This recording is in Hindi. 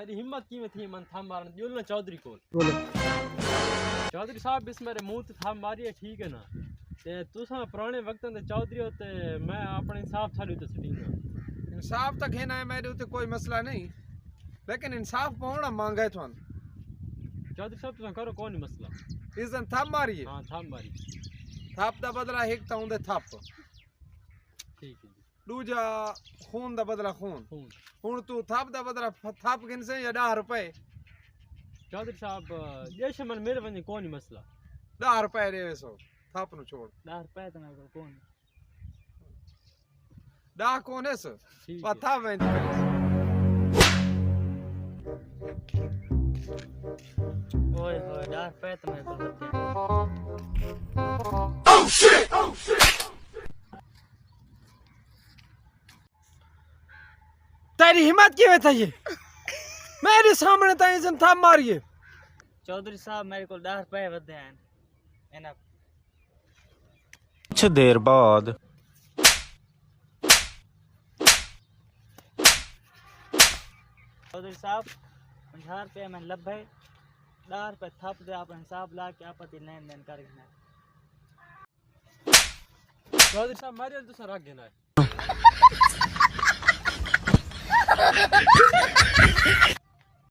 तेरी हिम्मत किवें थी मन थम मारन दी ना चौधरी को बोलो चौधरी साहब इस मेरे मुंह ते थम मारी है ठीक है ना ते तुसा पुराने वक्तों दे चौधरी हो ते मैं अपने इंसाफ थाली ते सटींगा इंसाफ तक है ना है मेरे उते कोई मसला नहीं लेकिन इंसाफ पाना मांगा है तुम चौधरी साहब तुसा करो कौन मसला इस दिन थप मारिए हां थम मारी थप दा बदला एक ता उंदे थप ठीक है दूजा खून दा बदला खून खून हुन तू थप दा बदला थप किन से या 10 रुपए चौधरी साहब देश मन मेरे वने कौन मसला 10 रुपए देवे सो थप नु छोड़ 10 रुपए तो मैं कौन 10 कौन है सो ठीक पता में ओए होए 10 रुपए तो मैं बोलते तेरी हिम्मत क्यों था ये मेरे सामने ता इंसान थप मारिए चौधरी साहब मेरे को 10 रुपए वधे हैं एना कुछ देर बाद चौधरी साहब 50 रुपये में लभे 10 रुपये थप दे आप हिसाब ला के आपत्ति लेन देन कर घेना चौधरी साहब मारियो दूसरा रख घेना है